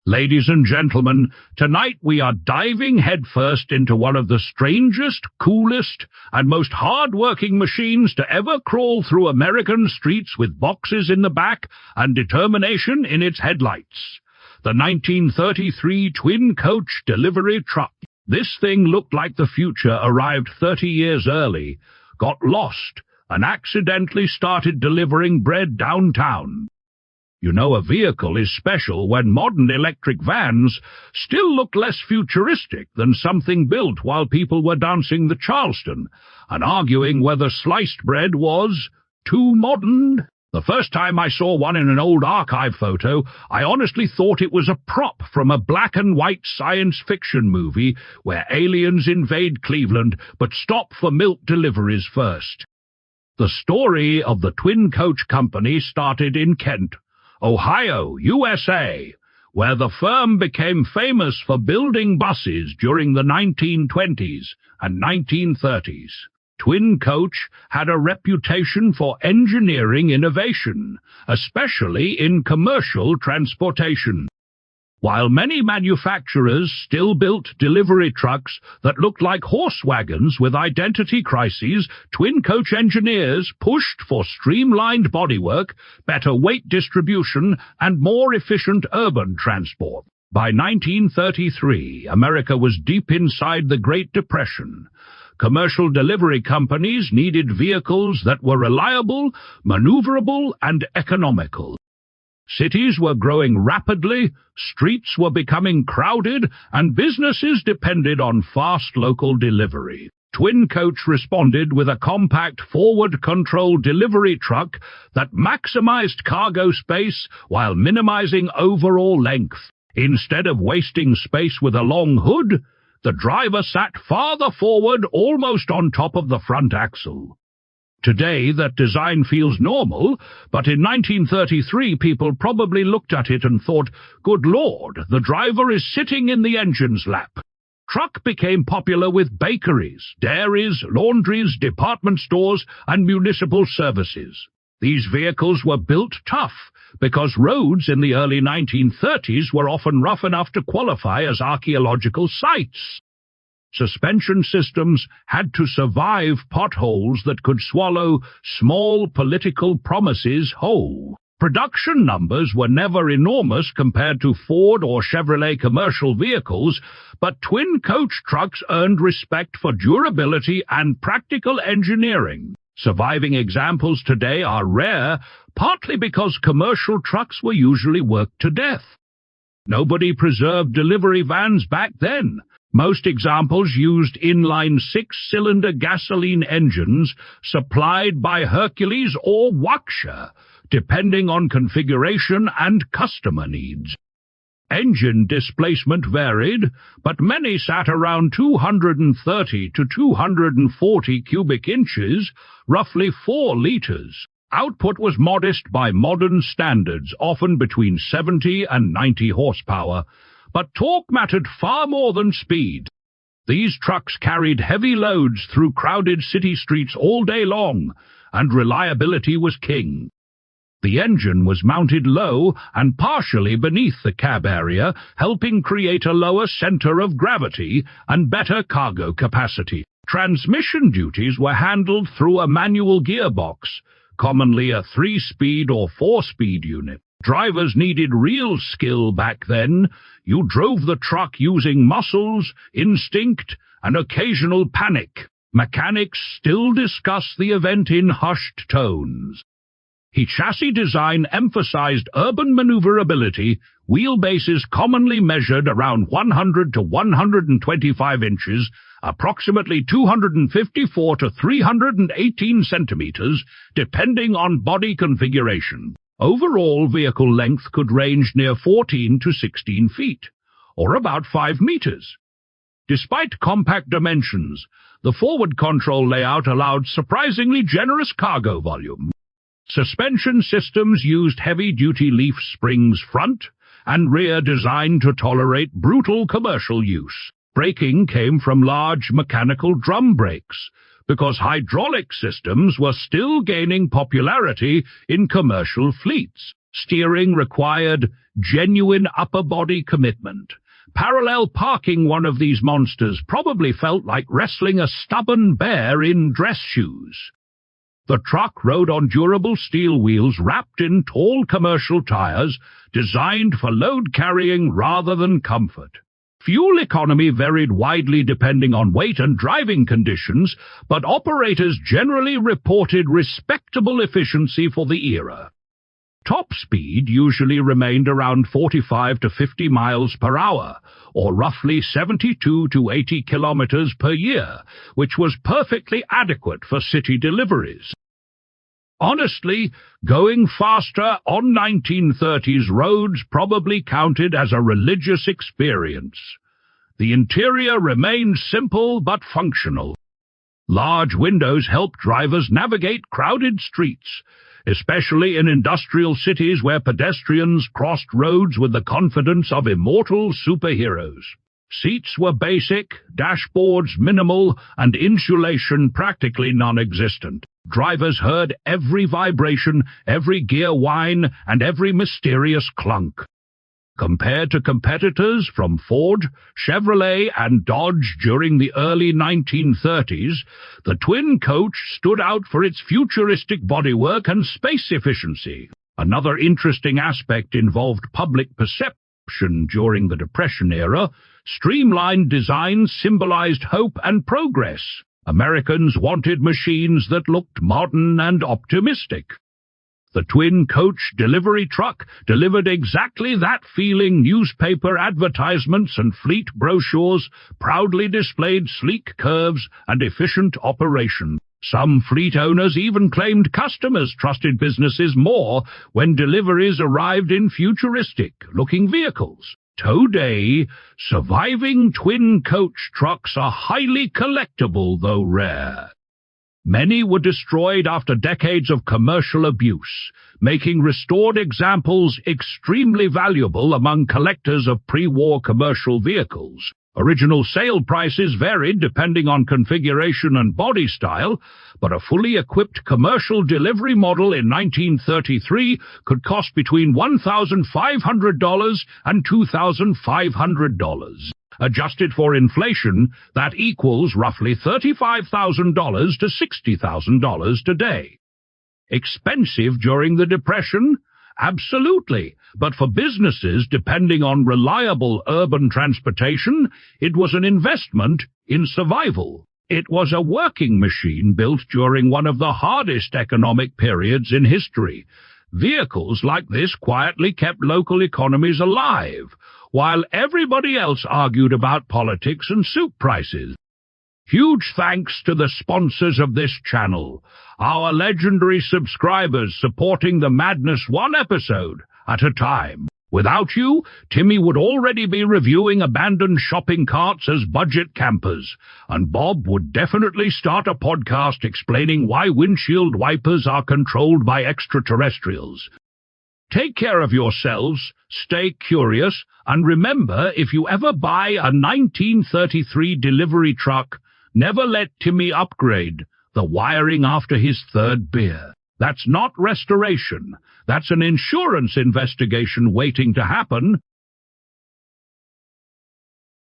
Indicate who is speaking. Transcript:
Speaker 1: Ladies and gentlemen, tonight we are diving headfirst into one of the strangest, coolest, and most hard-working machines to ever crawl through American streets with boxes in the back and determination in its headlights. The 1933 twin-coach delivery truck. This thing looked like the future arrived 30 years early, got lost, and accidentally started delivering bread downtown. You know, a vehicle is special when modern electric vans still look less futuristic than something built while people were dancing the Charleston and arguing whether sliced bread was too modern. The first time I saw one in an old archive photo, I honestly thought it was a prop from a black-and-white science fiction movie where aliens invade Cleveland but stop for milk deliveries first. The story of the Twin Coach Company started in Kent, Ohio, USA, where the firm became famous for building buses during the 1920s and 1930s. Twin Coach had a reputation for engineering innovation, especially in commercial transportation. While many manufacturers still built delivery trucks that looked like horse wagons with identity crises, Twin Coach engineers pushed for streamlined bodywork, better weight distribution, and more efficient urban transport. By 1933, America was deep inside the Great Depression. Commercial delivery companies needed vehicles that were reliable, maneuverable, and economical. Cities were growing rapidly, streets were becoming crowded, and businesses depended on fast local delivery. Twin Coach responded with a compact forward-control delivery truck that maximized cargo space while minimizing overall length. Instead of wasting space with a long hood, the driver sat farther forward, almost on top of the front axle. Today, that design feels normal, but in 1933 people probably looked at it and thought, "Good Lord, the driver is sitting in the engine's lap." Truck became popular with bakeries, dairies, laundries, department stores, and municipal services. These vehicles were built tough, because roads in the early 1930s were often rough enough to qualify as archaeological sites. Suspension systems had to survive potholes that could swallow small political promises whole. Production numbers were never enormous compared to Ford or Chevrolet commercial vehicles, but Twin Coach trucks earned respect for durability and practical engineering. Surviving examples today are rare, partly because commercial trucks were usually worked to death. Nobody preserved delivery vans back then. Most examples used inline six-cylinder gasoline engines supplied by Hercules or Waukesha, depending on configuration and customer needs. Engine displacement varied, but many sat around 230 to 240 cubic inches, roughly 4 liters. Output was modest by modern standards, often between 70 and 90 horsepower, but torque mattered far more than speed. These trucks carried heavy loads through crowded city streets all day long, and reliability was king. The engine was mounted low and partially beneath the cab area, helping create a lower center of gravity and better cargo capacity. Transmission duties were handled through a manual gearbox, commonly a 3-speed or 4-speed unit. Drivers needed real skill back then. You drove the truck using muscles, instinct, and occasional panic. Mechanics still discuss the event in hushed tones. Chassis design emphasized urban maneuverability, wheelbases commonly measured around 100 to 125 inches, approximately 254 to 318 centimeters, depending on body configuration. Overall vehicle length could range near 14 to 16 feet, or about 5 meters. Despite compact dimensions, the forward control layout allowed surprisingly generous cargo volume. Suspension systems used heavy-duty leaf springs front and rear designed to tolerate brutal commercial use. Braking came from large mechanical drum brakes, because hydraulic systems were still gaining popularity in commercial fleets. Steering required genuine upper body commitment. Parallel parking one of these monsters probably felt like wrestling a stubborn bear in dress shoes. The truck rode on durable steel wheels wrapped in tall commercial tires designed for load carrying rather than comfort. Fuel economy varied widely depending on weight and driving conditions, but operators generally reported respectable efficiency for the era. Top speed usually remained around 45 to 50 miles per hour, or roughly 72 to 80 kilometers per year, which was perfectly adequate for city deliveries. Honestly, going faster on 1930s roads probably counted as a religious experience. The interior remained simple but functional. Large windows helped drivers navigate crowded streets, especially in industrial cities where pedestrians crossed roads with the confidence of immortal superheroes. Seats were basic, dashboards minimal, and insulation practically non-existent. Drivers heard every vibration, every gear whine, and every mysterious clunk. Compared to competitors from Ford, Chevrolet, and Dodge during the early 1930s, the twin coach stood out for its futuristic bodywork and space efficiency. Another interesting aspect involved public perception during the Depression era. Streamlined designs symbolized hope and progress. Americans wanted machines that looked modern and optimistic. The twin-coach delivery truck delivered exactly that feeling. Newspaper advertisements and fleet brochures proudly displayed sleek curves and efficient operation. Some fleet owners even claimed customers trusted businesses more when deliveries arrived in futuristic-looking vehicles. Today, surviving twin-coach trucks are highly collectible, though rare. Many were destroyed after decades of commercial abuse, making restored examples extremely valuable among collectors of pre-war commercial vehicles. Original sale prices varied depending on configuration and body style, but a fully equipped commercial delivery model in 1933 could cost between $1,500 and $2,500. Adjusted for inflation, that equals roughly $35,000 to $60,000 today. Expensive during the Depression? Absolutely, but for businesses depending on reliable urban transportation, it was an investment in survival. It was a working machine built during one of the hardest economic periods in history. Vehicles like this quietly kept local economies alive, while everybody else argued about politics and soup prices. Huge thanks to the sponsors of this channel, our legendary subscribers supporting the madness one episode at a time. Without you, Timmy would already be reviewing abandoned shopping carts as budget campers, and Bob would definitely start a podcast explaining why windshield wipers are controlled by extraterrestrials. Take care of yourselves, stay curious, and remember, if you ever buy a 1933 delivery truck, never let Timmy upgrade the wiring after his third beer. That's not restoration. That's an insurance investigation waiting to happen.